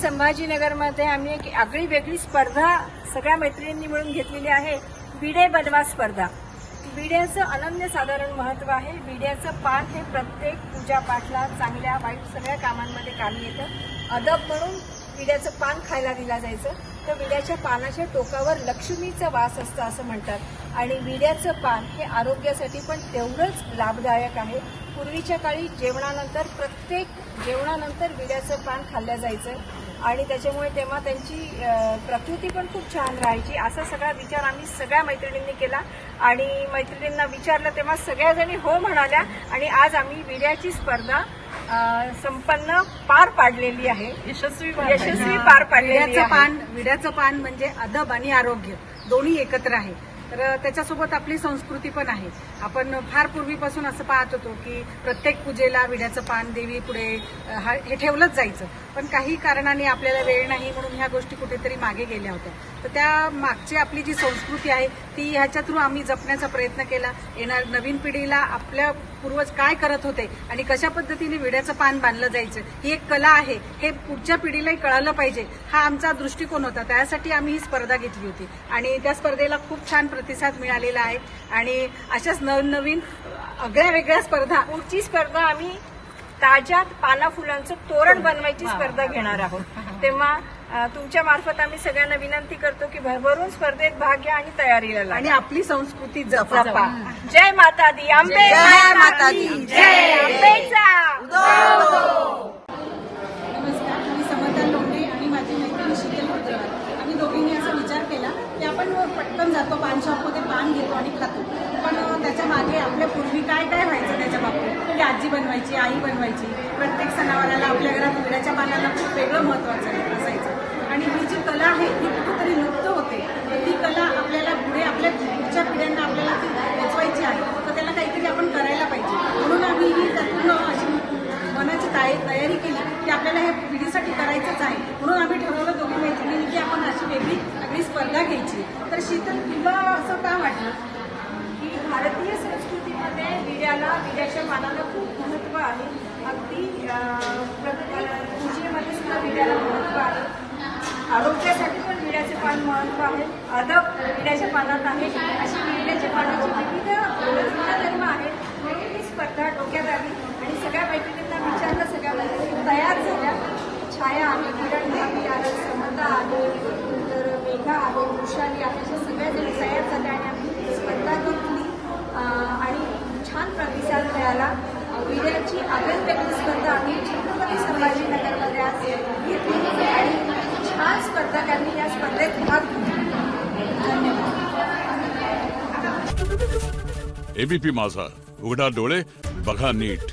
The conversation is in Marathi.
संभाजीनगरमध्ये आम्ही एक आगळी वेगळी स्पर्धा सगळ्या मैत्रिणींनी मिळून घेतलेली आहे. विडे बनवा स्पर्धा. विड्याचं अनन्यसाधारण महत्त्व आहे. विड्याचं पान हे प्रत्येक पूजापाठला चांगल्या वाईट सगळ्या कामांमध्ये कामी येतं. अदब म्हणून विड्याचं पान खायला दिला जायचं. तर विड्याच्या पानाच्या टोकावर लक्ष्मीचा वास असतं असं म्हणतात. आणि विड्याचं पान हे आरोग्यासाठी पण तेवढंच लाभदायक आहे. पूर्वीच्या काळी जेवणानंतर प्रत्येक जेवणानंतर विड्याचं पान खाल्लं जायचं आणि त्याच्यामुळे तेव्हा त्यांची प्रकृती पण खूप छान राहायची. असा सगळा विचार आम्ही सगळ्या मैत्रिणींनी केला आणि मैत्रिणींना विचारलं तेव्हा सगळ्याजणी हो म्हणाल्या आणि आज आम्ही विड्याची स्पर्धा संपन्न पार पाडलेली आहे. यशस्वी पार पाडलेली आहे. विड्याचं पान म्हणजे अदब आणि आरोग्य दोन्ही एकत्र आहे. तर त्याच्यासोबत आपली संस्कृती पण आहे. आपण फार पूर्वीपासून असं पाहत होतो की प्रत्येक पूजेला विड्याचं पान देवी पुढे हे ठेवलंच जायचं. पण काही कारणाने आपल्याला वेळ नाही म्हणून ह्या गोष्टी कुठेतरी मागे गेल्या होत्या. तर त्या मागची आपली जी संस्कृती आहे ती ह्याच्या थ्रू आम्ही जपण्याचा प्रयत्न केला. येणार नवीन पिढीला आपल्या पूर्वज काय करत होते आणि कशा पद्धतीने विड्याचं पान बांधलं जायचं ही एक कला आहे हे पुढच्या पिढीलाही कळालं पाहिजे हा आमचा दृष्टिकोन होता. त्यासाठी आम्ही ही स्पर्धा घेतली होती आणि त्या स्पर्धेला खूप छान प्रतिसाद मिळालेला आहे आणि अशाच नवनवीन आगळ्या वेगळ्या स्पर्धा. पुढची स्पर्धा आम्ही ताज्या पाना फुलांचं तोरण बनवायची स्पर्धा घेणार आहोत. तेव्हा तुमच्या मार्फत आम्ही सगळ्यांना विनंती करतो की भरभरून स्पर्धेत भाग घ्या आणि तयारीला लागा आणि आपली संस्कृती जपा. जय माता दी. आंबे माता दी. जय आंबेचा. नमस्कार, मी समता लोंढे आणि माझी मैत्रीण शीतल रुद्रवार. आम्ही दोघींनी असा विचार केला की आपण पटकन जातो पान शॉपमध्ये पान घेतो आणि खातो. पण त्याच्या मागे आपल्या पूर्वी काय काय व्हायचं त्याच्या बाबतीत की आजी बनवायची, आई बनवायची. प्रत्येक सणावाराला आपल्या घरात विड्याच्या पानाला खूप वेगळं महत्त्वाचं असायचं आणि ही जी कला आहे ती कुठेतरी लुप्त होते. ती कला आपल्याला पुढे आपल्या पुढच्या पिढ्यांना आपल्याला ती पोचवायची आहे. तर त्याला काहीतरी आपण करायला पाहिजे. म्हणून आम्ही ही त्यातून अशी मनाची तयारी केली की आपल्याला हे पिढीसाठी करायचंच आहे. म्हणून आम्ही ठरवलं दोघी मैत्रिणींनी की आपण अशी वेगळी स्पर्धा घ्यायची. तर शीतल तुला असं का वाटलं की भारतीय संस्कृतीमध्ये विड्याच्या पानाला खूप महत्त्व आहे. अगदी पूजेमध्ये सुद्धा विड्याला महत्त्व आहे. आरोग्यासाठी पण विड्याचे पान महत्त्व आहे. अदब विड्याच्या पानात आहे. अशी विड्याच्या पानाची विविध गुणधर्म आहेत. म्हणून ही स्पर्धा डोक्यात आली आणि सगळ्या मैत्रिणींना विचारलं. सगळ्या मैत्रिणी तयार झाल्या. छाया आहे, किरण भाभी आहे, समता आहे, नंतर मेघा आहे, वृषाली आहे. अशा सगळ्याजणी तयार झाल्या आणि आम्ही स्पर्धा घेतली आणि छान प्रतिसाद मिळाला. विड्याची आगळीवेगळी स्पर्धा आम्ही छत्रपती संभाजीनगरमध्ये आज घेतली आणि छान स्पर्धकांनी या स्पर्धेत भाग घेतला. धन्यवाद. एबीपी माझा, उघडा डोळे बघा नीट.